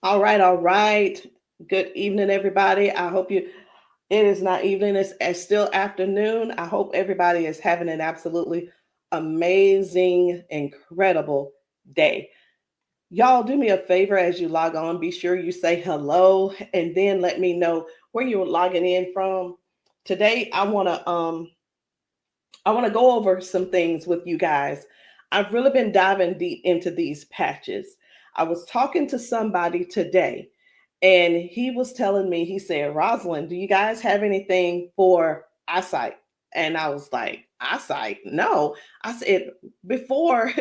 All right, all right. Good evening, everybody. I hope it is not evening, it's still afternoon. I hope everybody is having an absolutely amazing, incredible day. Y'all, do me a favor as you log on. Be sure you say hello and then let me know where you're logging in from. Today, I want to go over some things with you guys. I've really been diving deep into these patches. I was talking to somebody today, and he was telling me, he said, Rosalind, do you guys have anything for eyesight? And I was like, eyesight? No. I said, before,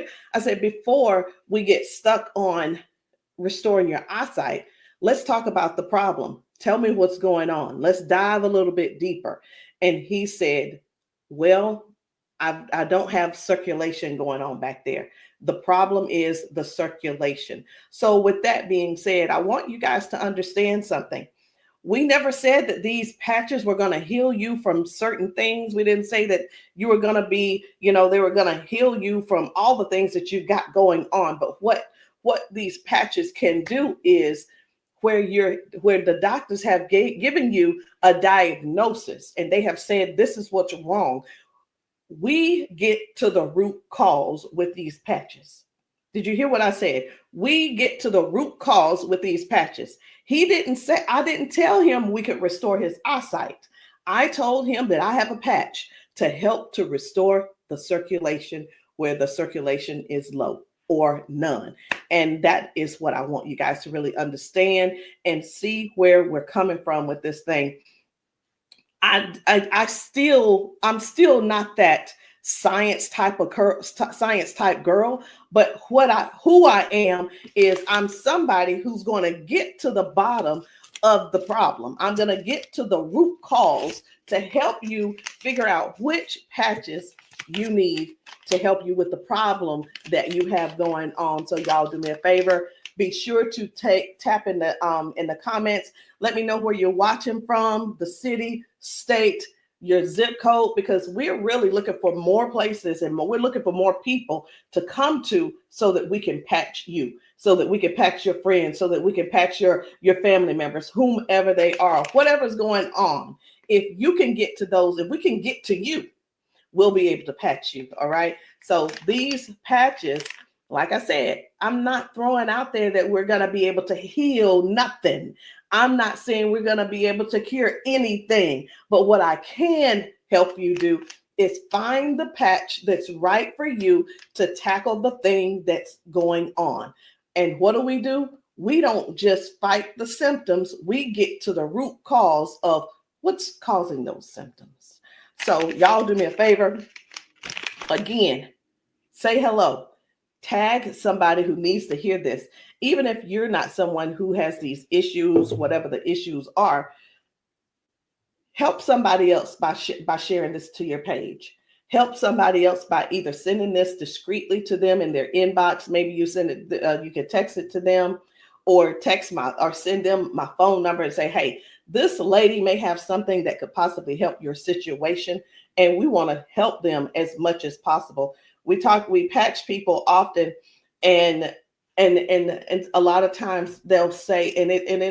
before we get stuck on restoring your eyesight, let's talk about the problem. Tell me what's going on. Let's dive a little bit deeper. And he said, well, I don't have circulation going on back there. The problem is the circulation. So, with that being said, I want you guys to understand something. We never said that these patches were going to heal you from certain things. We didn't say that you were going to be, they were going to heal you from all the things that you got going on. But what these patches can do is where the doctors have given you a diagnosis and they have said this is what's wrong. We get to the root cause with these patches. Did you hear what I said? We get to the root cause with these patches. He didn't say, I didn't tell him we could restore his eyesight. I told him that I have a patch to help to restore the circulation where the circulation is low or none. And that is what I want you guys to really understand and see where we're coming from with this thing. I'm still not that science type girl, but who I am is I'm somebody who's going to get to the bottom of the problem. I'm going to get to the root cause to help you figure out which patches you need to help you with the problem that you have going on. So y'all do me a favor. Be sure to tap in the comments. Let me know where you're watching from, the city, state, your zip code, because we're really looking for more places and we're looking for more people to come to so that we can patch you, so that we can patch your friends, so that we can patch your family members, whomever they are, whatever's going on. If you can get to those, if we can get to you, we'll be able to patch you. All right. So these patches, like I said, I'm not throwing out there that we're going to be able to heal nothing. I'm not saying we're going to be able to cure anything. But what I can help you do is find the patch that's right for you to tackle the thing that's going on. And what do? We don't just fight the symptoms, we get to the root cause of what's causing those symptoms. So, y'all do me a favor. Again, say hello. Tag somebody who needs to hear this. Even if you're not someone who has these issues, whatever the issues are, help somebody else by sharing this to your page. Help somebody else by either sending this discreetly to them in their inbox. Maybe you send it, you can text it to them, or send them my phone number and say, hey, this lady may have something that could possibly help your situation, and we want to help them as much as possible. We patch people often, and and a lot of times they'll say,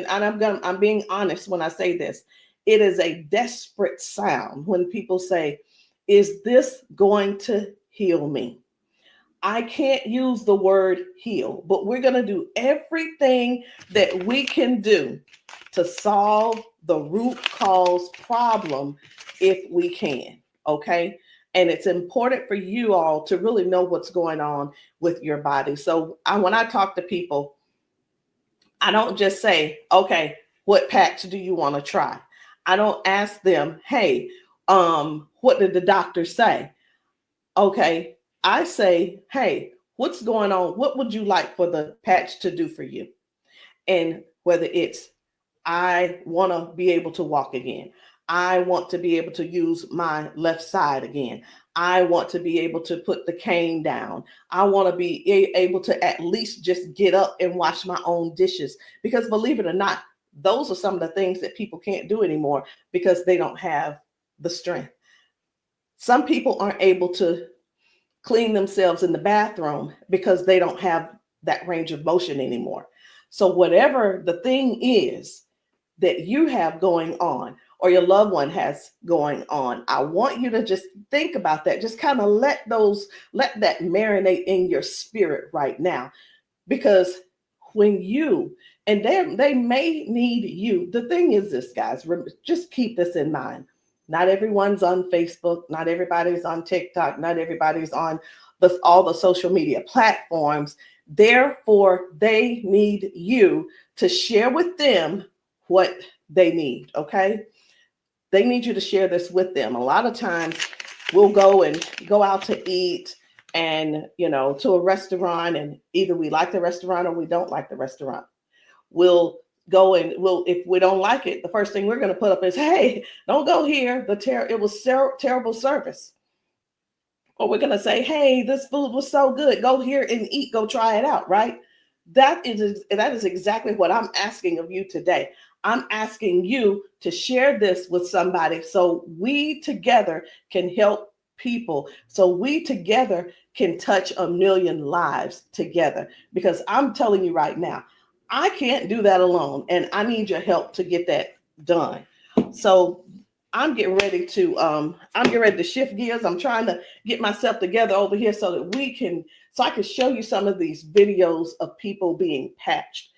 I'm being honest when I say this, it is a desperate sound when people say, is this going to heal me? I can't use the word heal, but we're going to do everything that we can do to solve the root cause problem if we can. Okay. And it's important for you all to really know what's going on with your body. So when I talk to people, I don't just say, okay, what patch do you want to try? I don't ask them, hey, what did the doctor say? Okay, I say, hey, what's going on? What would you like for the patch to do for you? And whether it's, I want to be able to walk again. I want to be able to use my left side again. I want to be able to put the cane down. I want to be able to at least just get up and wash my own dishes. Because believe it or not, those are some of the things that people can't do anymore because they don't have the strength. Some people aren't able to clean themselves in the bathroom because they don't have that range of motion anymore. So whatever the thing is that you have going on or your loved one has going on, I want you to just think about that. Just kind of let that marinate in your spirit right now. Because when you, and they may need you. The thing is this, guys, just keep this in mind. Not everyone's on Facebook, not everybody's on TikTok, not everybody's on all the social media platforms. Therefore, they need you to share with them what they need, okay? They need you to share this with them. A lot of times we'll go out to eat and, to a restaurant, and either we like the restaurant or we don't like the restaurant. We'll go and if we don't like it, the first thing we're going to put up is, hey, don't go here. It was terrible service. Or we're going to say, hey, this food was so good. Go here and eat. Go try it out, right? That is exactly what I'm asking of you today. I'm asking you to share this with somebody so we together can help people, so we together can touch 1 million lives together. Because I'm telling you right now, I can't do that alone, and I need your help to get that done. So I'm getting ready to shift gears. I'm trying to get myself together over here so that I can show you some of these videos of people being patched,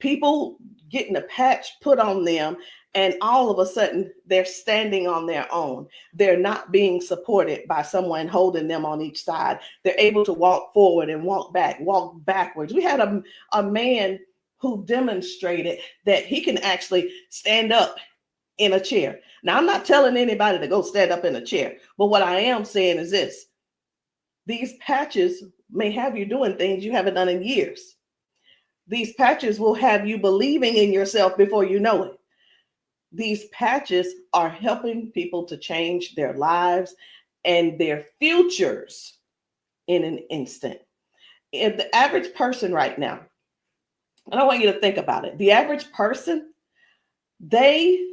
people getting a patch put on them, and all of a sudden they're standing on their own. They're not being supported by someone holding them on each side. They're able to walk forward and walk backwards. We had a man who demonstrated that he can actually stand up in a chair. Now, I'm not telling anybody to go stand up in a chair, but what I am saying is this: these patches may have you doing things you haven't done in years. These patches will have you believing in yourself before you know it. These patches are helping people to change their lives and their futures in an instant. And the average person right now, and I want you to think about it. The average person, they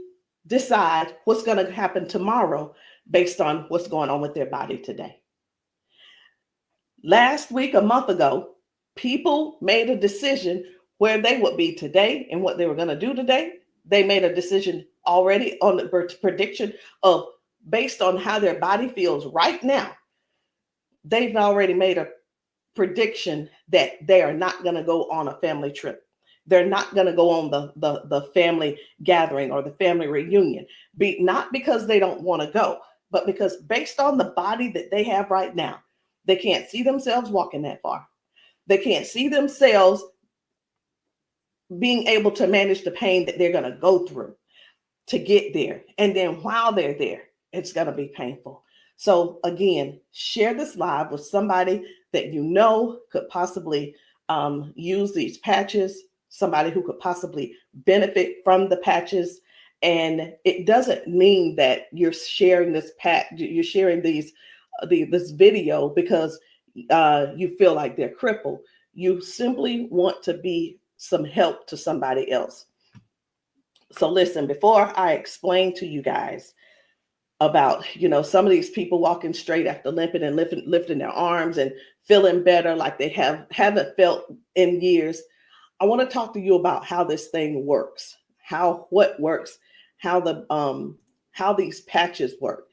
decide what's going to happen tomorrow based on what's going on with their body today. Last week, a month ago, people made a decision where they would be today and what they were going to do today. They made a decision already on the prediction of based on how their body feels right now. They've already made a prediction that they are not going to go on a family trip. They're not going to go on the family gathering or the family reunion. Not because they don't want to go, but because based on the body that they have right now, they can't see themselves walking that far. They can't see themselves being able to manage the pain that they're going to go through to get there. And then while they're there, it's going to be painful. So again, share this live with somebody that you know could possibly use these patches, somebody who could possibly benefit from the patches. And it doesn't mean that you're sharing this you're sharing this video because you feel like they're crippled. You simply want to be some help to somebody else. So listen, before I explain to you guys about, some of these people walking straight after limping and lifting their arms and feeling better like they haven't felt in years, I want to talk to you about how this thing works, what works, how these patches work.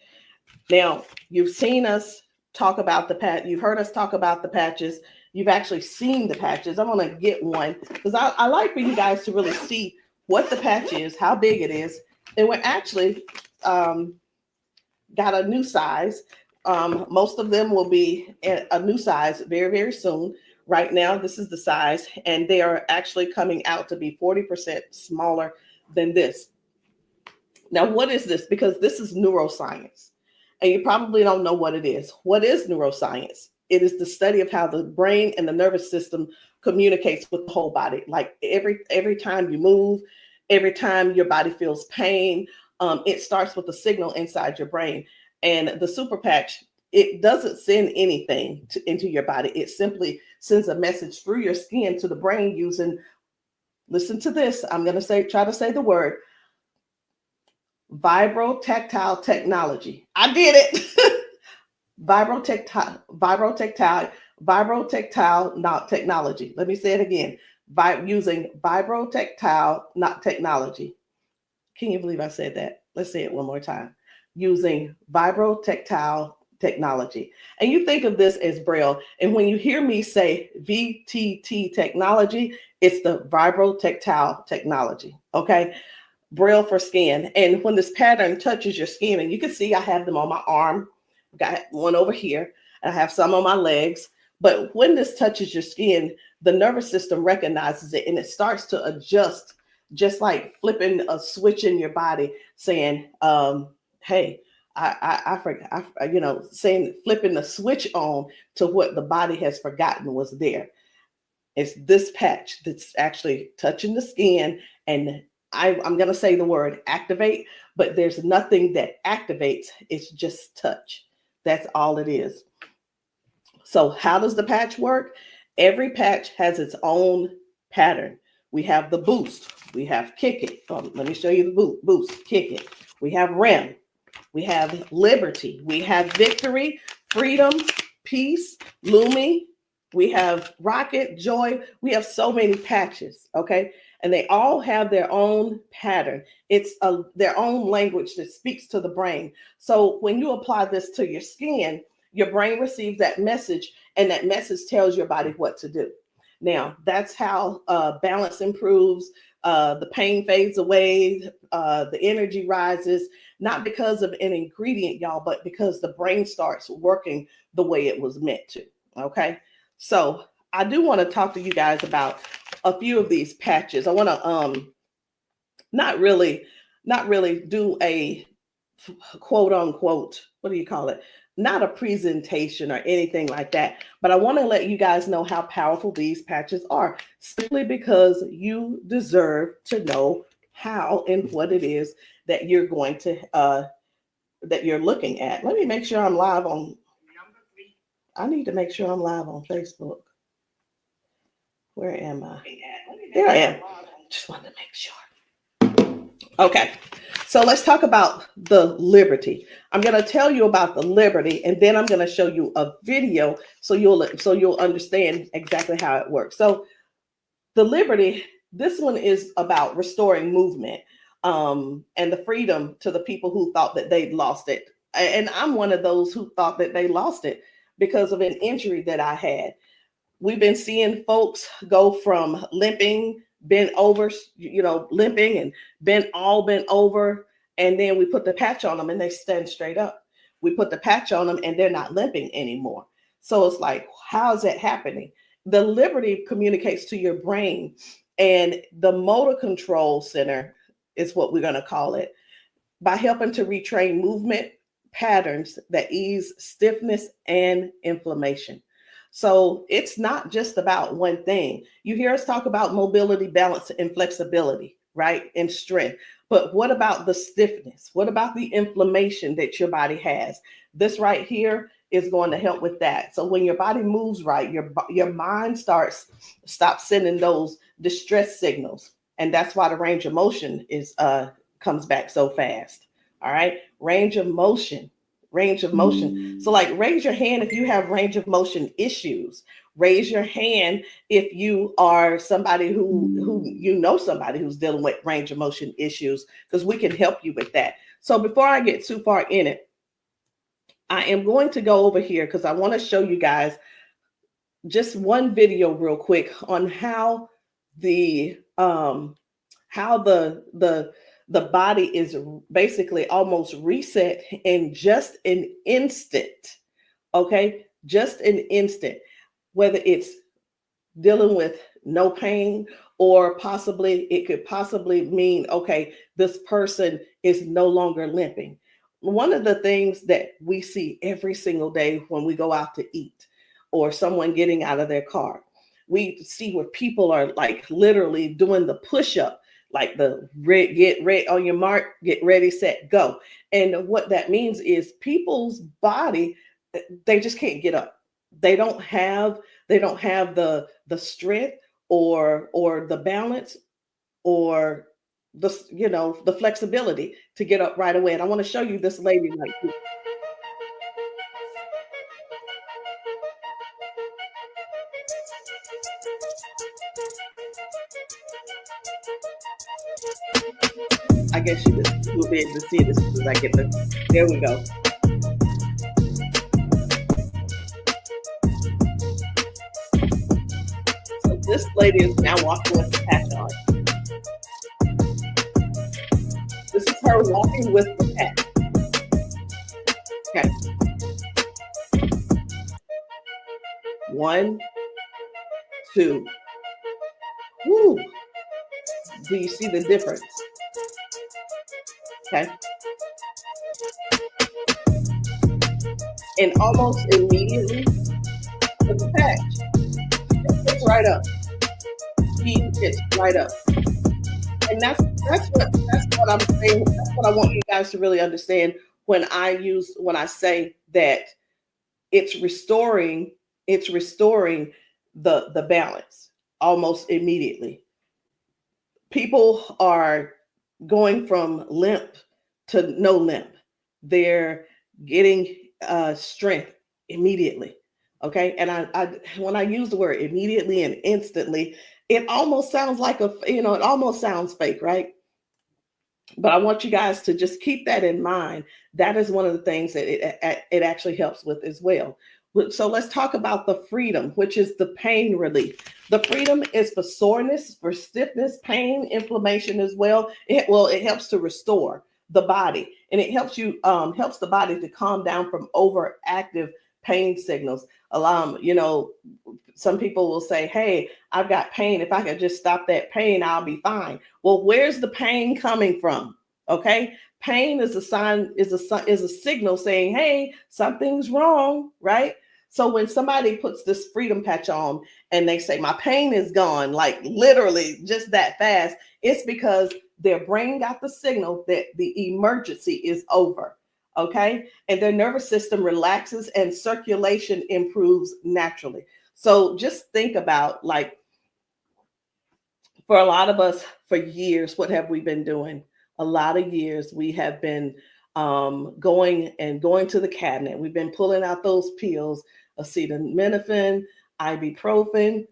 Now, you've seen us talk about you've heard us talk about the patches. You've actually seen the patches. I'm going to get one because I like for you guys to really see what the patch is, how big it is. And we're actually got a new size. Most of them will be a new size very, very soon. Right now, this is the size, and they are actually coming out to be 40% smaller than this. Now, what is this? Because this is neuroscience, and you probably don't know what it is. What is neuroscience? It is the study of how the brain and the nervous system communicates with the whole body. Like every time you move, every time your body feels pain, it starts with a signal inside your brain. And the super patch, it doesn't send anything into your body. It simply sends a message through your skin to the brain using, listen to this, I'm going to try to say the word, vibrotactile technology. I did it. Vibrotactile technology. Let me say it again. by using vibrotactile not technology. Can you believe I said that? Let's say it one more time. Using vibrotactile technology. And you think of this as Braille. And when you hear me say VTT technology, it's the vibrotactile technology. Okay. Braille for skin. And when this pattern touches your skin, and you can see I have them on my arm, got one over here, and I have some on my legs. But when this touches your skin, the nervous system recognizes it and it starts to adjust, just like flipping a switch in your body, saying, hey, I forgot, saying, flipping the switch on to what the body has forgotten was there. It's this patch that's actually touching the skin, and I'm going to say the word activate, but there's nothing that activates. It's just touch. That's all it is. So how does the patch work? Every patch has its own pattern. We have the boost. We have kick it. Let me show you the boost, kick it. We have REM. We have liberty. We have victory, freedom, peace, Lumi. We have rocket, joy. We have so many patches, okay? And they all have their own pattern. It's their own language that speaks to the brain. So when you apply this to your skin, your brain receives that message, and that message tells your body what to do. Now, that's how balance improves, the pain fades away, the energy rises, not because of an ingredient, y'all, but because the brain starts working the way it was meant to, okay? So I do want to talk to you guys about a few of these patches. I want to not really do a quote unquote, what do you call it? Not a presentation or anything like that, but I want to let you guys know how powerful these patches are, simply because you deserve to know how and what it is that you're going to that you're looking at. Let me make sure I'm live on. I need to make sure I'm live on Facebook. Where am I? There I am. Just wanted to make sure. Okay. So let's talk about the liberty. I'm going to tell you about the liberty, and then I'm going to show you a video so you'll understand exactly how it works. So the liberty, this one is about restoring movement and the freedom to the people who thought that they'd lost it. And I'm one of those who thought that they lost it because of an injury that I had. We've been seeing folks go from limping, bent over, limping and bent over. And then we put the patch on them and they stand straight up. We put the patch on them and they're not limping anymore. So it's like, how is that happening? The liberty communicates to your brain, and the motor control center is what we're going to call it, by helping to retrain movement patterns that ease stiffness and inflammation. So it's not just about one thing. You hear us talk about mobility, balance, and flexibility, right? And strength. But what about the stiffness? What about the inflammation that your body has? This right here is going to help with that. So when your body moves right, your mind stops sending those distress signals. And that's why the range of motion comes back so fast. All right. Range of motion. So like, raise your hand if you have range of motion issues. Raise your hand if you are somebody somebody who's dealing with range of motion issues, because we can help you with that. So before I get too far in it, I am going to go over here because I want to show you guys just one video real quick on how the body is basically almost reset in just an instant. Okay, just an instant. Whether it's dealing with no pain, or it could possibly mean, okay, this person is no longer limping. One of the things that we see every single day when we go out to eat, or someone getting out of their car, we see where people are like literally doing the push-up, like the get ready on your mark, get ready, set, go. And what that means is people's body, they just can't get up. They don't have the strength or the balance or the flexibility to get up right away. And I want to show you this lady right here. I guess you will be able to see it as soon as I get the. There we go. So this lady is now walking with the patch on. This is her walking with the patch. Okay. 1, 2. Woo. Do you see the difference? Okay. And almost immediately, with the patch, it gets right up. He gets right up. And that's what I'm saying. That's what I want you guys to really understand when I say that it's restoring the balance almost immediately. People are going from limp to no limp. They're getting strength immediately. Okay. And I when I use the word immediately and instantly, it almost sounds like it almost sounds fake, right? But I want you guys to just keep that in mind. That is one of the things that it actually helps with as well. So let's talk about the freedom, which is the pain relief. The freedom is for soreness, for stiffness, pain, inflammation as well. It helps to restore the body, and it helps the body to calm down from overactive pain signals. Some people will say, "Hey, I've got pain. If I could just stop that pain, I'll be fine." Well, where's the pain coming from? Okay. Pain is a signal saying, "Hey, something's wrong," right? So when somebody puts this freedom patch on and they say, "My pain is gone," like literally just that fast, it's because their brain got the signal that the emergency is over. Okay. And their nervous system relaxes and circulation improves naturally. So just think about, like, for a lot of us, for years, what have we been doing? A lot of years we have been going to the cabinet. We've been pulling out those pills, acetaminophen, ibuprofen,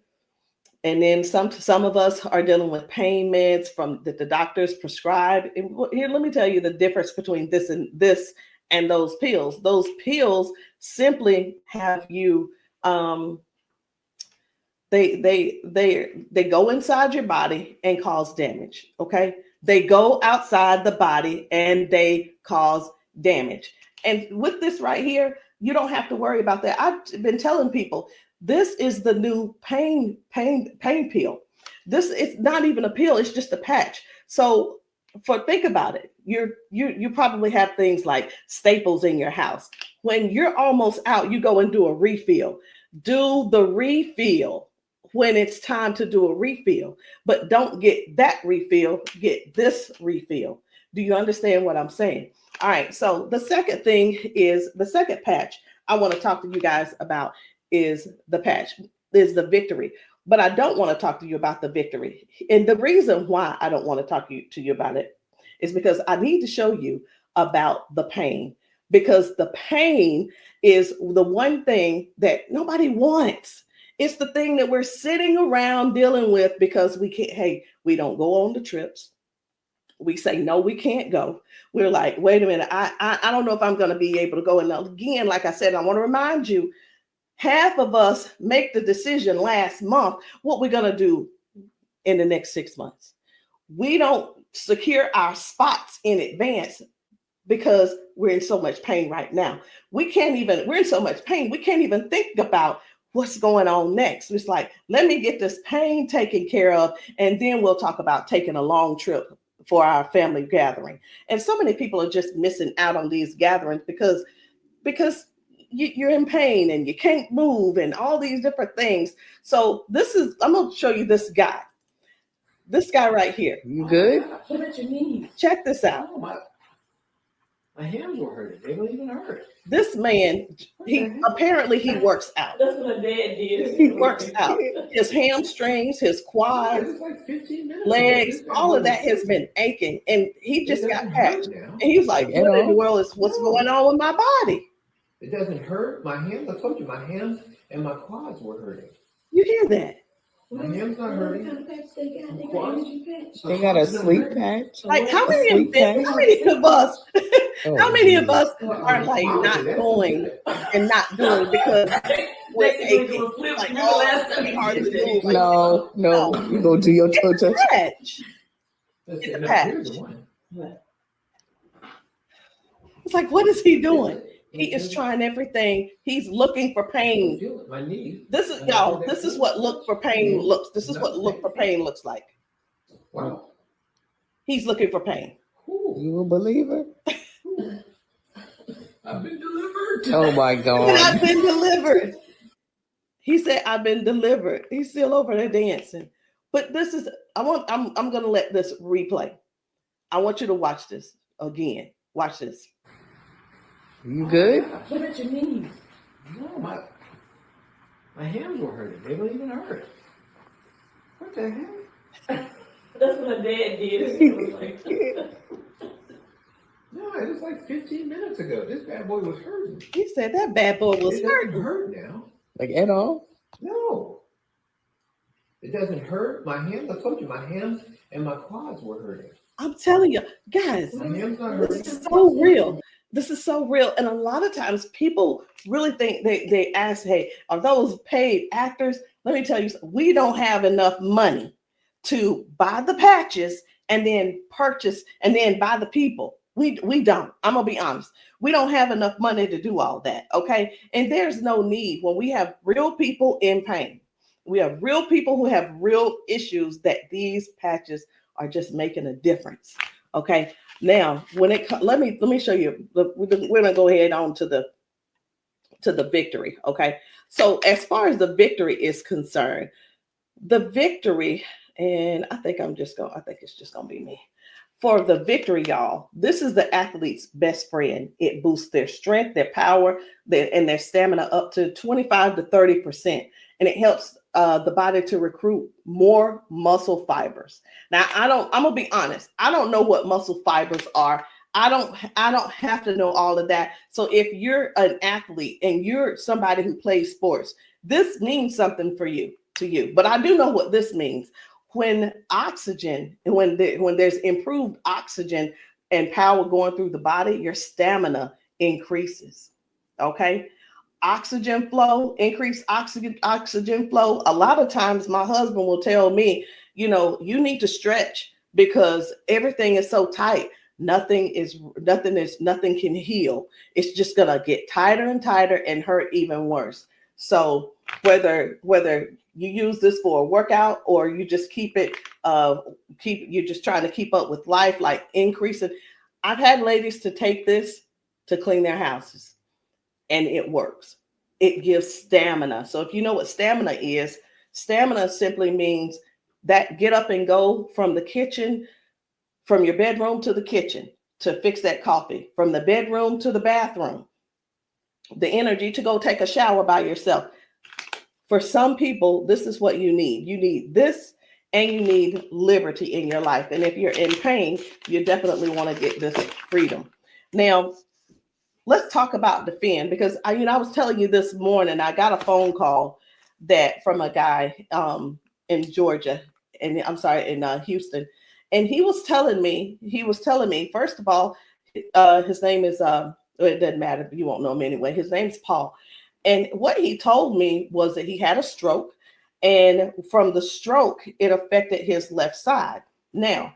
and then some of us are dealing with pain meds that the doctors prescribe. And here, let me tell you the difference between this and those pills. Those pills simply have you they go inside your body and cause damage. Okay. They go outside the body and they cause damage. And with this right here, you don't have to worry about that. I've been telling people, this is the new pain pill. This is not even a pill, it's just a patch. So think about it. You probably have things like staples in your house. When you're almost out, you go and do a refill. Do the refill when it's time to do a refill, but don't get that refill, get this refill. Do you understand what I'm saying? All right. So the second patch I want to talk to you guys about is the victory. But I don't want to talk to you about the victory. And the reason why I don't want to talk to you about it is because I need to show you about the pain, because the pain is the one thing that nobody wants. It's the thing that we're sitting around dealing with because we don't go on the trips. We say, no, we can't go. We're like, wait a minute, I don't know if I'm going to be able to go. And again, like I said, I want to remind you, half of us make the decision last month what we're going to do in the next 6 months. We don't secure our spots in advance because we're in so much pain right now. We're in so much pain, we can't even think about what's going on next. It's like, let me get this pain taken care of, and then we'll talk about taking a long trip for our family gathering. And so many people are just missing out on these gatherings because you're in pain and you can't move and all these different things. So I'm going to show you this guy right here. You good? What about your knees? Check this out. Oh, my hands were hurting. They don't even hurt. This man, he works out. That's what my dad did. He works out. His hamstrings, his quads, like 15 minutes legs, all of that has been aching. And he just got patched. And he was like, what in the world is what's going on with my body? It doesn't hurt. My hands, I told you, my hands and my quads were hurting. You hear that? My hand's not hurting. What kind of patch they got? They got Quads? energy patch. They got a sleep patch. Like how A many sleep patch. how many of us Oh, how many of us Well, are like not that's going good. and not doing because we're aching? Like, oh, it's gonna be hard to move. Like, No, no. you go do your toe touch. Patch. Let's It's see, a now, patch. here's the one. It's like, what is he doing? He is trying everything. He's looking for pain. Feel it, my knee. This is y'all. This is what look for pain looks. This is what look for pain looks like. Wow. He's looking for pain. Ooh, You a believer? I've been delivered. Oh my And God. I've been delivered. He said, "I've been delivered." He's still over there dancing. But this is. I'm gonna let this replay. I want you to watch this again. Watch this. You good? What about your knees? No, my hands were hurting. They don't even hurt. What the heck? That's what my dad did. It was like, No, it was like 15 minutes ago. This bad boy was hurting. He said that bad boy was It hurt. doesn't hurt now. Like at all? No. It doesn't hurt. My hands, I told you, my hands and my quads were hurting. I'm telling you, guys. My hands not hurting. This is so real. This is so real. And a lot of times people really think they ask, hey, are those paid actors? Let me tell you, we don't have enough money to buy the patches and then purchase and then buy the people. We don't. I'm gonna be honest. We don't have enough money to do all that. Okay. And there's no need when we have real people in pain. We have real people who have real issues that these patches are just making a difference. Okay. Now, when it let me show you. We're gonna go ahead on to the victory. Okay. So as far as the victory is concerned, the victory, and I think it's just gonna be me. For the victory, y'all, this is the athlete's best friend. It boosts their strength, their power, and their stamina up to 25 to 30%. And it helps the body to recruit more muscle fibers. Now, I'm gonna be honest. I don't know what muscle fibers are. I don't have to know all of that. So if you're an athlete and you're somebody who plays sports, this means something to you. But I do know what this means. When oxygen, when there's improved oxygen and power going through the body, your stamina increases. Okay. Oxygen flow, increased oxygen flow. A lot of times my husband will tell me, you need to stretch because everything is so tight. Nothing can heal. It's just gonna get tighter and tighter and hurt even worse. So whether you use this for a workout or you just you're just trying to keep up with life, like increasing. I've had ladies to take this to clean their houses and it works. It gives stamina. So if you know what stamina simply means that get up and go from the kitchen, from your bedroom to the kitchen to fix that coffee, from the bedroom to the bathroom, the energy to go take a shower by yourself. For some people, this is what you need. You need this and you need liberty in your life. And if you're in pain, you definitely want to get this freedom. Now, let's talk about defend, because I was telling you this morning, I got a phone call from a guy in Georgia, and I'm sorry, in Houston. And he was telling me, first of all, his name is, it doesn't matter, you won't know him anyway. His name's Paul. And what he told me was that he had a stroke, and from the stroke, it affected his left side. Now,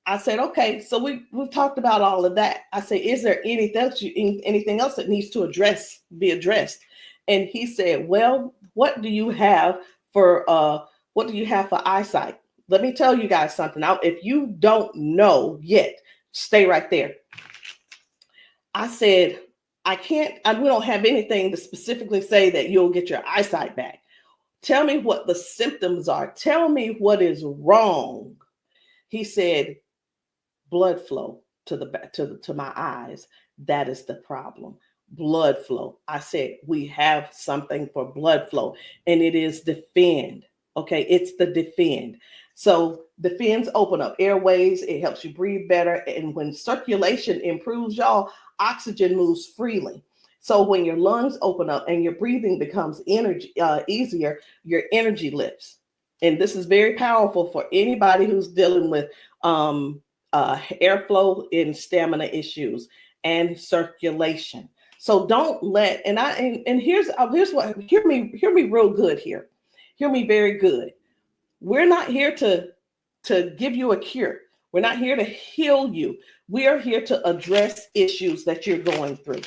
I said, okay, so we've talked about all of that. I said, is there anything else that needs to be addressed? And he said, well, what do you have for eyesight? Let me tell you guys something. Now, if you don't know yet, stay right there. I said, we don't have anything to specifically say that you'll get your eyesight back. Tell me what the symptoms are. Tell me what is wrong. He said, blood flow to my eyes. That is the problem. Blood flow. I said, we have something for blood flow, and it is defend. Okay, it's the defend. So defends open up airways. It helps you breathe better. And when circulation improves, y'all, oxygen moves freely. So when your lungs open up and your breathing becomes easier, your energy lifts. and this is very powerful for anybody who's dealing with airflow and stamina issues and circulation. So don't let, and here's what, hear me real good here. Hear me very good. We're not here to give you a cure. We're not here to heal you. We are here to address issues that you're going through.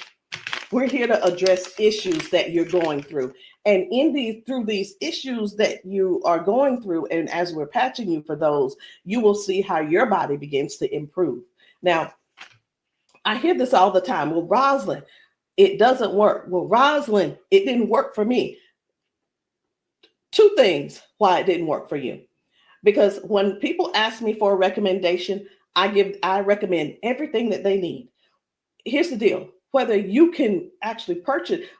We're here to address issues that you're going through. And through these issues that you are going through, and as we're patching you for those, you will see how your body begins to improve. Now, I hear this all the time. Well, Rosalind, it doesn't work. Well, Rosalind, it didn't work for me. Two things why it didn't work for you. Because when people ask me for a recommendation, I recommend everything that they need. Here's the deal. Whether you can actually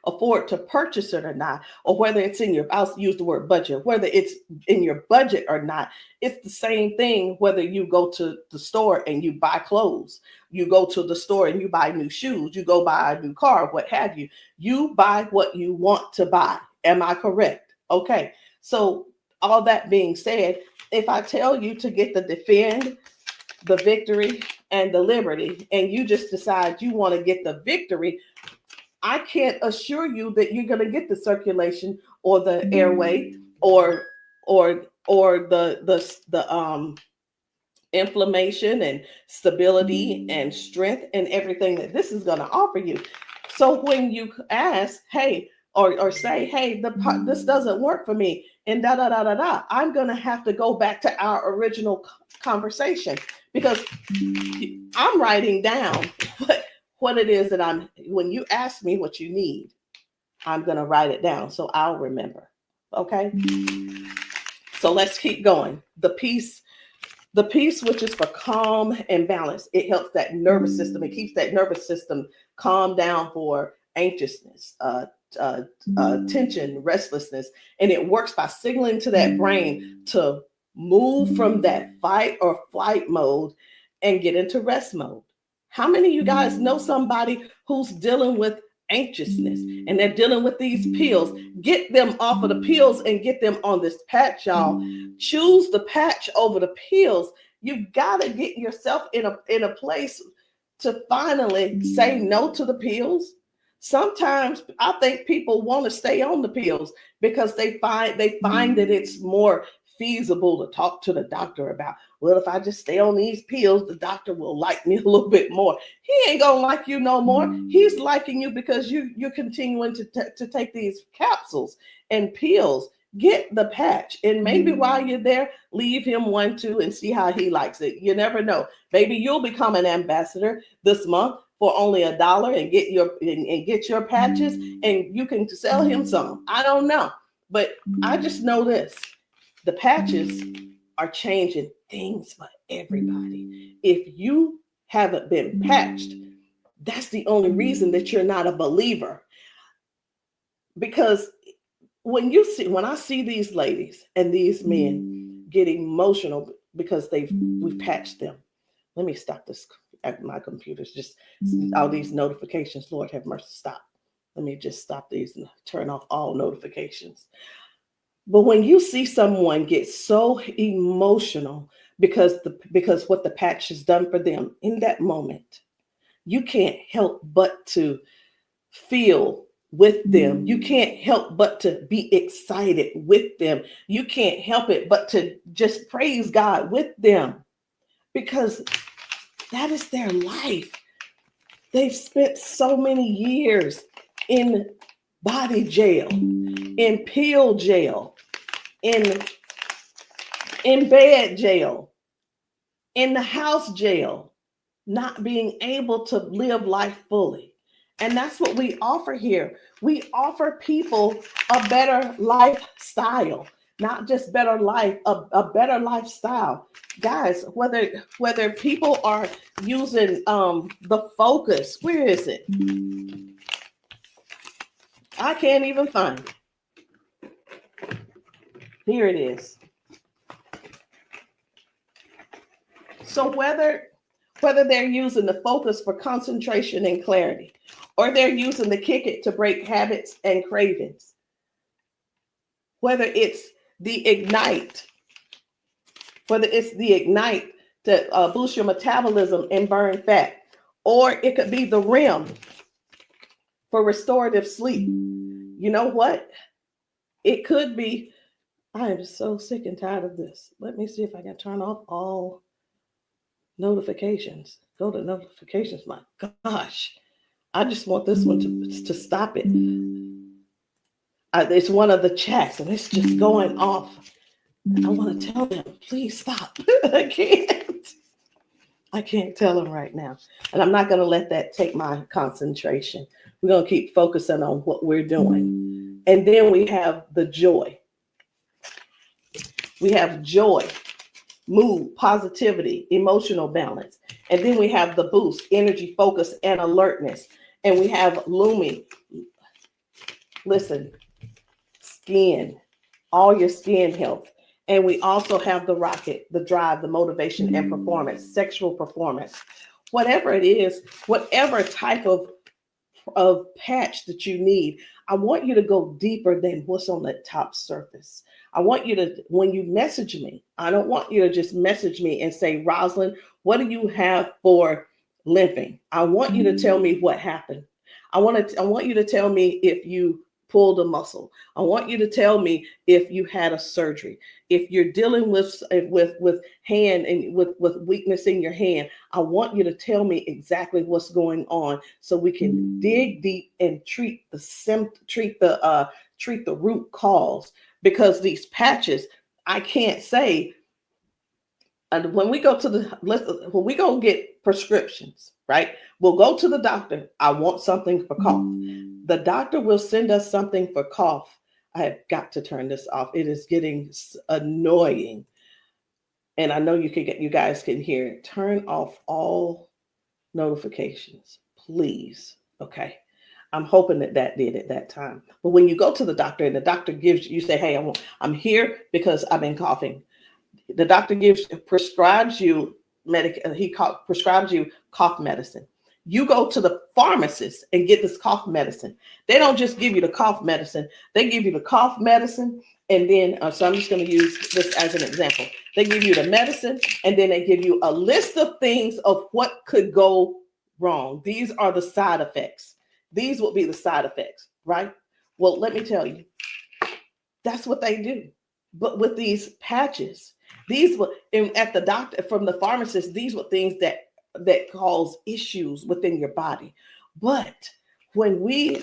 afford to purchase it or not, or whether it's I'll use the word budget, whether it's in your budget or not, it's the same thing whether you go to the store and you buy clothes, you go to the store and you buy new shoes, you go buy a new car, what have you. You buy what you want to buy. Am I correct? Okay. So all that being said, if I tell you to get the Defend, the Victory, and the Liberty, and you just decide you want to get the Victory, I can't assure you that you're going to get the circulation or the airway or the inflammation and stability and strength and everything that this is going to offer you. So when you ask, hey, or say, hey, this doesn't work for me, and I'm going to have to go back to our original conversation, because I'm writing down what it is that when you ask me what you need, I'm going to write it down so I'll remember. Okay. So let's keep going. The peace, which is for calm and balance. It helps that nervous system. It keeps that nervous system calm down for anxiousness, tension, restlessness. And it works by signaling to that brain to move from that fight or flight mode and get into rest mode. How many of you guys know somebody who's dealing with anxiousness and they're dealing with these pills? Get them off of the pills and get them on this patch, y'all. Choose the patch over the pills. You got to get yourself in a place to finally say no to the pills. Sometimes I think people want to stay on the pills because they find that it's more feasible to talk to the doctor about, well, if I just stay on these pills, the doctor will like me a little bit more. He ain't gonna like you no more. He's liking you because you're continuing to take these capsules and pills. Get the patch, and maybe while you're there, leave him one too and see how he likes it. You never know. Maybe you'll become an ambassador this month for only $1 and get your patches, and you can sell him some. I don't know, but I just know this. The patches are changing things for everybody. If you haven't been patched, that's the only reason that you're not a believer. Because when I see these ladies and these men get emotional because we've patched them. Let me stop this. My computer's just all these notifications. Lord have mercy, stop. Let me just stop these and turn off all notifications. But when you see someone get so emotional because what the patch has done for them in that moment, you can't help but to feel with them. You can't help but to be excited with them. You can't help it but to just praise God with them, because that is their life. They've spent so many years in body jail, in pill jail, in bed jail, in the house jail, not being able to live life fully. And that's what we offer here. We offer people a better lifestyle, not just better life, a better lifestyle. Guys, whether people are using the Focus, where is it? I can't even find it. Here it is. So whether they're using the Focus for concentration and clarity, or they're using the Kick It to break habits and cravings, whether it's the Ignite. It's the Ignite to boost your metabolism and burn fat. Or it could be the REM for restorative sleep. You know what? It could be, I am so sick and tired of this. Let me see if I can turn off all notifications. Go to notifications. My gosh. I just want this one to stop it. It's one of the chats and it's just going off. I want to tell them, please stop. I can't tell them right now. And I'm not going to let that take my concentration. We're going to keep focusing on what we're doing. And then we have the joy. We have joy, mood, positivity, emotional balance. And then we have the boost, energy, focus, and alertness. And we have Lumi. Listen, skin, all your skin health. And we also have the rocket, the drive, the motivation and performance, sexual performance. Whatever it is, whatever type of patch that you need, I want you to go deeper than what's on the top surface. I want you to, when you message me, I don't want you to just message me and say, Rosalind, what do you have for limping? I want you to tell me what happened. I want you to tell me if you pulled a muscle. I want you to tell me if you had a surgery. If you're dealing with hand and with weakness in your hand, I want you to tell me exactly what's going on so we can dig deep and treat the root cause. Because these patches, I can't say. And when we go get prescriptions, right? We'll go to the doctor. I want something for cough. The doctor will send us something for cough. I have got to turn this off. It is getting annoying. And I know you guys can hear it. Turn off all notifications, please. Okay. I'm hoping that did at that time. But when you go to the doctor and the doctor gives you say, hey, I'm here because I've been coughing. The doctor prescribes you prescribes you cough medicine. You go to the pharmacist and get this cough medicine. They don't just give you the cough medicine. They give you the cough medicine. And then, so I'm just going to use this as an example. They give you the medicine and then they give you a list of things of what could go wrong. These are the side effects. These will be the side effects, right? Well, let me tell you, that's what they do. But with these patches, these were at the doctor, from the pharmacist, these were things that cause issues within your body. But when we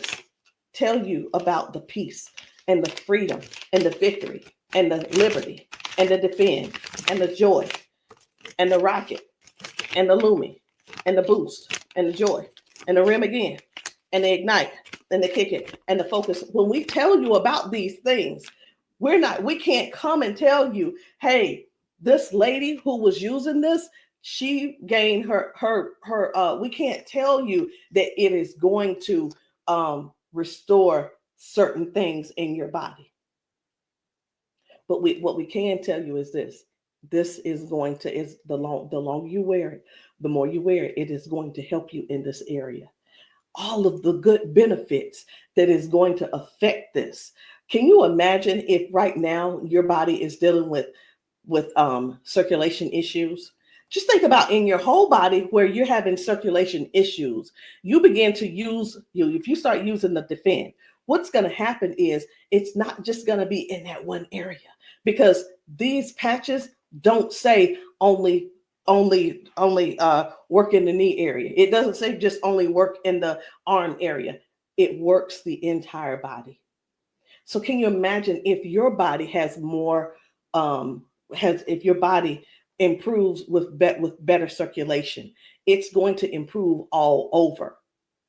tell you about the peace and the freedom and the victory and the liberty and the defend and the joy and the rocket and the Lumi and the boost and the joy and the REM again and the ignite and the kick it and the focus, when we tell you about these things, we can't come and tell you, hey, this lady who was using this, she gained we can't tell you that it is going to restore certain things in your body. But what we can tell you is this is going to, the longer you wear it, the more you wear it, it is going to help you in this area. All of the good benefits that is going to affect this. Can you imagine if right now your body is dealing with circulation issues? Just think about in your whole body where you're having circulation issues. You begin to if you start using the defend, what's going to happen is it's not just going to be in that one area, because these patches don't say only work in the knee area. It doesn't say just only work in the arm area. It works the entire body. So can you imagine if your body has more, if your body improves with better circulation, it's going to improve all over.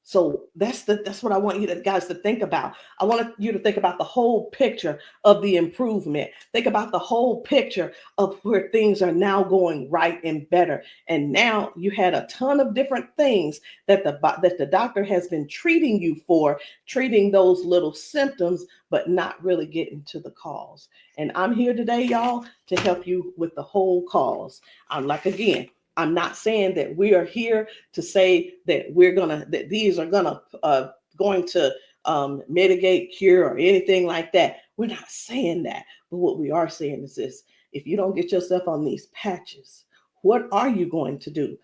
So that's what I want you guys to think about. I want you to think about the whole picture of the improvement. Think about the whole picture of where things are now going right and better. And now you had a ton of different things that the doctor has been treating you for, treating those little symptoms, but not really getting to the cause. And I'm here today, y'all, to help you with the whole cause. I'm not saying that we are here to say that these are going to mitigate, cure, or anything like that. We're not saying that. But what we are saying is this: if you don't get yourself on these patches, what are you going to do?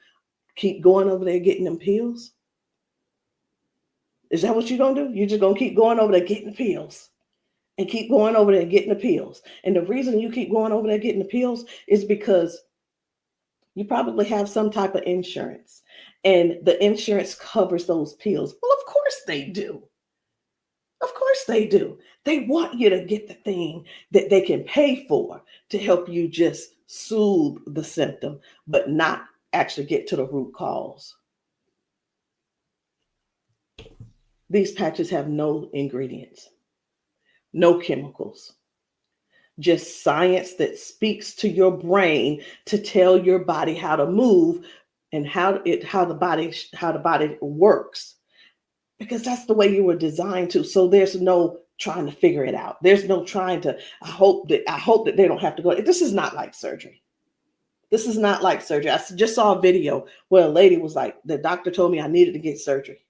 Keep going over there getting them pills? Is that what you're going to do? You're just going to keep going over there getting pills and keep going over there getting the pills. And the reason you keep going over there getting the pills is because you probably have some type of insurance, and the insurance covers those pills. Well, of course they do. Of course they do. They want you to get the thing that they can pay for to help you just soothe the symptom, but not actually get to the root cause. These patches have no ingredients, no chemicals, just science that speaks to your brain to tell your body how to move and how the body works, because that's the way you were designed to. So there's no trying to figure it out. There's no trying to, I hope that they don't have to go. This is not like surgery. This is not like surgery. I just saw a video where a lady was like, the doctor told me I needed to get surgery.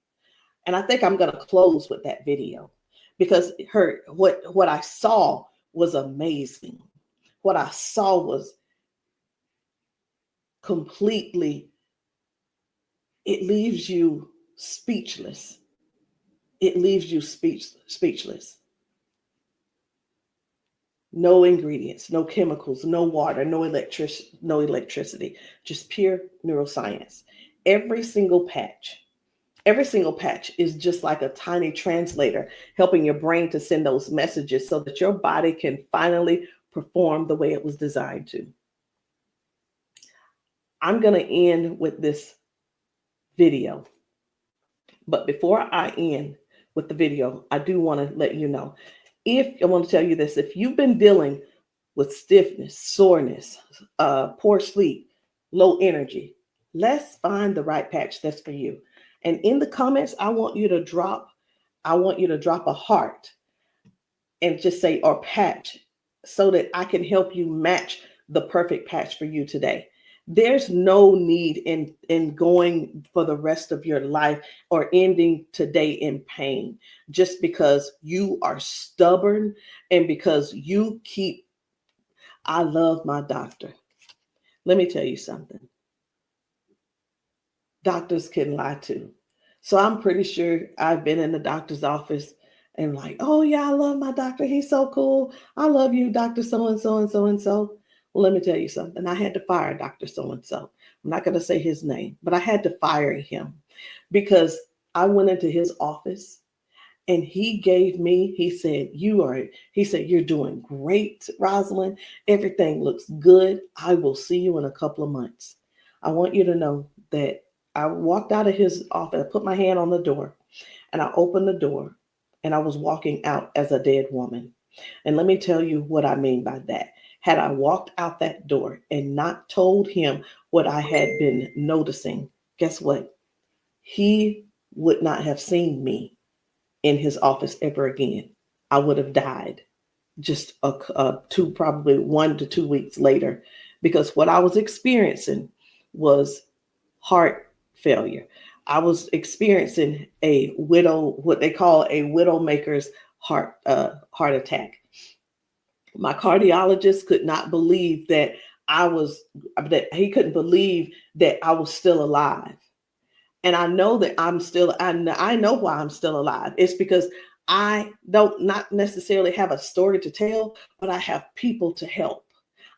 And I think I'm going to close with that video, because what I saw was amazing. What I saw was completely, it leaves you speechless. It leaves you speechless. No ingredients, no chemicals, no water, no electricity, just pure neuroscience. Every single patch is just like a tiny translator, helping your brain to send those messages so that your body can finally perform the way it was designed to. I'm going to end with this video. But before I end with the video, I do want to let you know, I want to tell you this: if you've been dealing with stiffness, soreness, poor sleep, low energy, let's find the right patch that's for you. And in the comments, I want you to drop a heart and just say, or patch, so that I can help you match the perfect patch for you today. There's no need in going for the rest of your life or ending today in pain just because you are stubborn and because you keep, I love my doctor. Let me tell you something. Doctors can lie too. So I'm pretty sure I've been in the doctor's office and like, oh yeah, I love my doctor. He's so cool. I love you, Dr. So-and-so and so-and-so. Well, let me tell you something. I had to fire Dr. So-and-so. I'm not going to say his name, but I had to fire him because I went into his office and he said, you're doing great, Rosalind. Everything looks good. I will see you in a couple of months. I want you to know that I walked out of his office, I put my hand on the door and I opened the door and I was walking out as a dead woman. And let me tell you what I mean by that. Had I walked out that door and not told him what I had been noticing, guess what? He would not have seen me in his office ever again. I would have died just probably 1 to 2 weeks later, because what I was experiencing was heart failure. I was experiencing what they call a widowmaker's heart attack. My cardiologist could not believe that he couldn't believe that I was still alive. And I know that I know why I'm still alive. It's because I don't not necessarily have a story to tell, but I have people to help.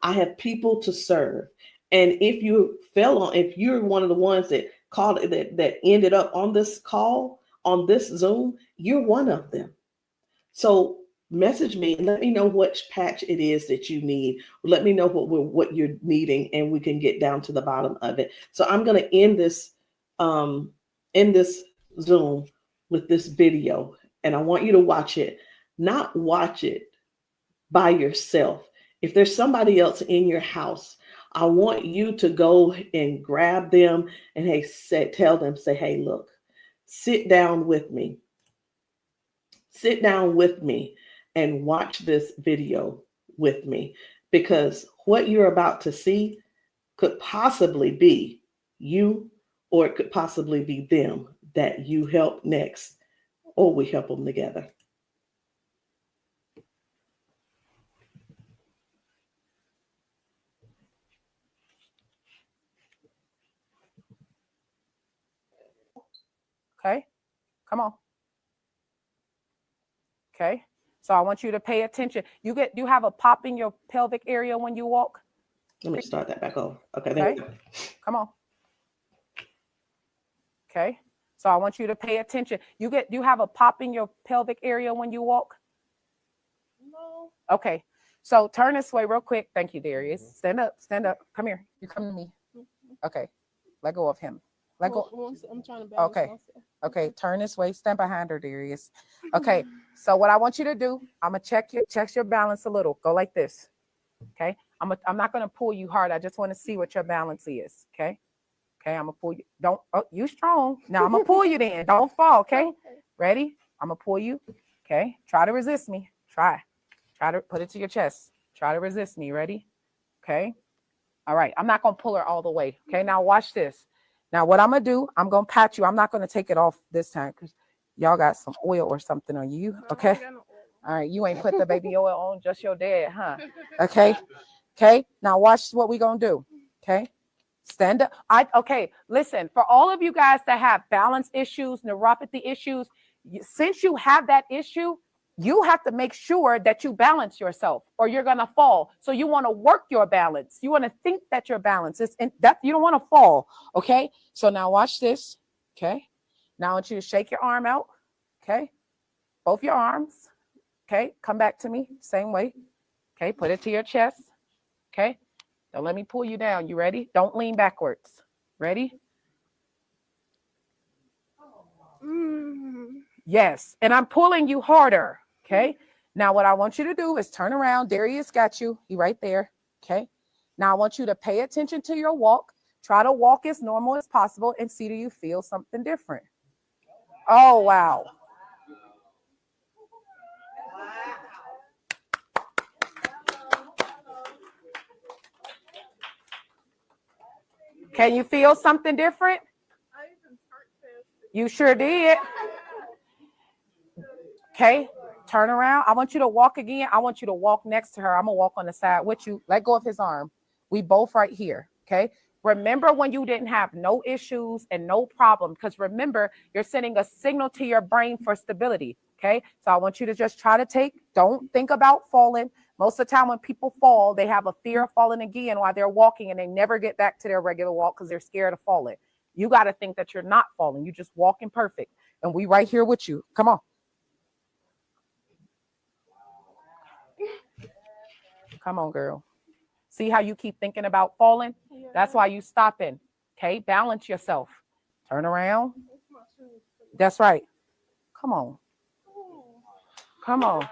I have people to serve. And if you're one of the ones that called that ended up on this call, on this Zoom, you're one of them. So message me and let me know which patch it is that you need. Let me know what you're needing, and we can get down to the bottom of it. So I'm going to end this Zoom with this video, and I want you to watch it. Not watch it by yourself. If there's somebody else in your house, I want you to go and grab them and tell them, hey, look, sit down with me. Sit down with me and watch this video with me, because what you're about to see could possibly be you, or it could possibly be them that you help next, or we help them together. Okay, come on. Okay, so I want you to pay attention. You have a pop in your pelvic area when you walk. Let me start that back over. Okay, there we go. Come on. Okay, so I want you to pay attention. You have a pop in your pelvic area when you walk. No. Okay, so turn this way real quick. Thank you, Darius. Stand up. Come here. You come to me. Okay, let go of him. Let go. I'm trying to balance Okay. myself. Okay, turn this way. Stand behind her, Darius. Okay, so what I want you to do, I'm gonna check your balance a little. Go like this. Okay, I'm not gonna pull you hard. I just want to see what your balance is. Okay, I'm gonna pull you. You strong. Now I'm gonna pull you. Then don't fall. Okay, ready? I'm gonna pull you. Okay, try to resist me. Try to put it to your chest. Try to resist me. Ready? Okay. All right. I'm not gonna pull her all the way. Okay. Now watch this. Now, what I'm going to do, I'm going to pat you. I'm not going to take it off this time because y'all got some oil or something on you. Okay. All right. You ain't put the baby oil on, just your dad, huh? Okay. Okay. Now, watch what we going to do. Okay. Stand up. Okay. Listen, for all of you guys that have balance issues, neuropathy issues, since you have that issue, you have to make sure that you balance yourself or you're going to fall. So you want to work your balance. You want to think that your balance is that you don't want to fall. Okay. So now watch this. Okay. Now I want you to shake your arm out. Okay. Both your arms. Okay. Come back to me. Same way. Okay. Put it to your chest. Okay. Don't let me pull you down. You ready? Don't lean backwards. Ready? Yes. And I'm pulling you harder. Okay. Now what I want you to do is turn around. Darius got you. He right there. Okay. Now I want you to pay attention to your walk. Try to walk as normal as possible and see, do you feel something different? Oh, wow. Can you feel something different? You sure did. Okay. Turn around. I want you to walk again. I want you to walk next to her. I'm going to walk on the side with you. Let go of his arm. We both right here. Okay. Remember when you didn't have no issues and no problem, because remember, you're sending a signal to your brain for stability. Okay. So I want you to just try to don't think about falling. Most of the time when people fall, they have a fear of falling again while they're walking and they never get back to their regular walk because they're scared of falling. You got to think that you're not falling. You're just walking perfect. And we right here with you. Come on. Come on, girl. See how you keep thinking about falling? Yeah. That's why you stopping. Okay, balance yourself. Turn around. That's right. Come on. Come on.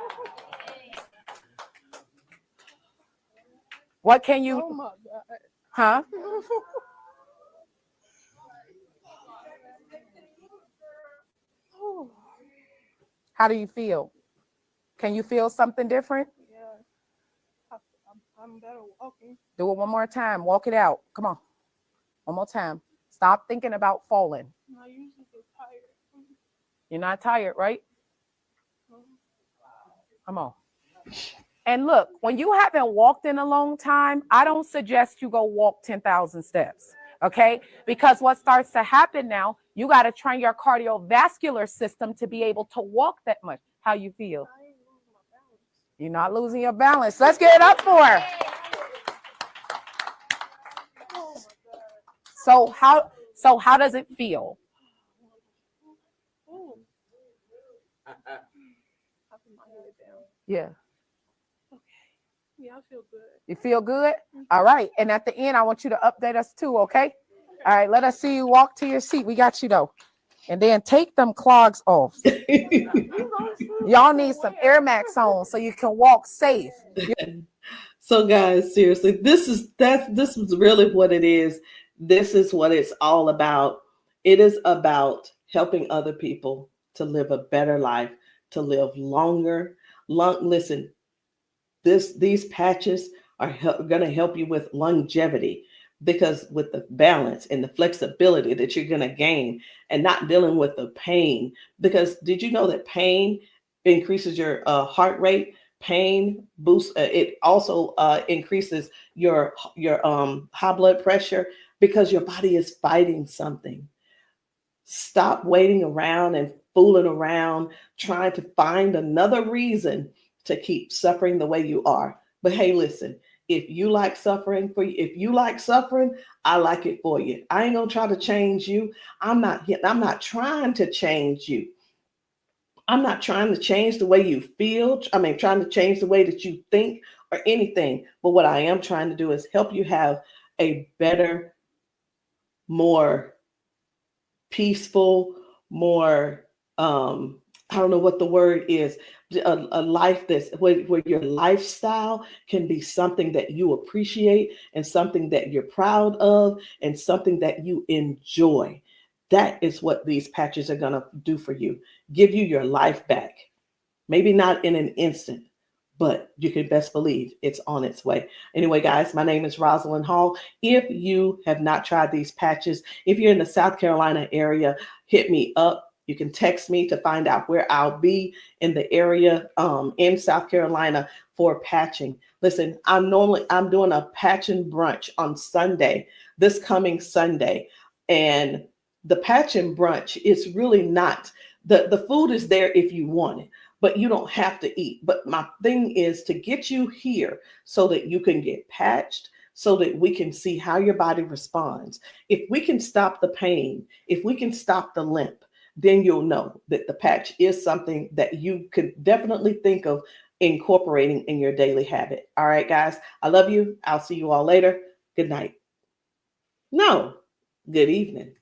What can you? Oh my God. Huh? How do you feel? Can you feel something different? I'm better walking. Do it one more time. Walk it out. Come on. One more time. Stop thinking about falling. I usually get tired. You're not tired, right? Come on. And look, when you haven't walked in a long time, I don't suggest you go walk 10,000 steps. Okay? Because what starts to happen now, you got to train your cardiovascular system to be able to walk that much. How you feel? You're not losing your balance. Let's get it up for her. So how does it feel? Yeah. Okay. Yeah, I feel good. You feel good? All right. And at the end, I want you to update us too, okay? All right, let us see you walk to your seat. We got you though. And then take them clogs off. Y'all need some Air Max on so you can walk safe. So guys, seriously, this is really what it is. This is what it's all about. It is about helping other people to live a better life, to live longer. Listen, these patches are going to help you with longevity, because with the balance and the flexibility that you're going to gain and not dealing with the pain. Because did you know that pain increases your heart rate? Pain boosts. It also increases your high blood pressure because your body is fighting something. Stop waiting around and fooling around, trying to find another reason to keep suffering the way you are. But hey, listen, if you like suffering if you like suffering, I like it for you. I ain't gonna try to change you. I'm not trying to change you. I'm not trying to change the way you feel. Trying to change the way that you think or anything. But what I am trying to do is help you have a better, more peaceful, more, I don't know what the word is, a life that's where your lifestyle can be something that you appreciate and something that you're proud of and something that you enjoy. That is what these patches are going to do for you. Give you your life back. Maybe not in an instant, but you can best believe it's on its way. Anyway, guys, my name is Rosalind Hall. If you have not tried these patches, if you're in the South Carolina area, hit me up. You can text me to find out where I'll be in the area in South Carolina for patching. Listen, I'm doing a patching brunch on Sunday, this coming Sunday. And the patching brunch is really not, the food is there if you want it, but you don't have to eat. But my thing is to get you here so that you can get patched, so that we can see how your body responds. If we can stop the pain, if we can stop the limp, then you'll know that the patch is something that you could definitely think of incorporating in your daily habit. All right, guys, I love you. I'll see you all later. Good night. No, good evening.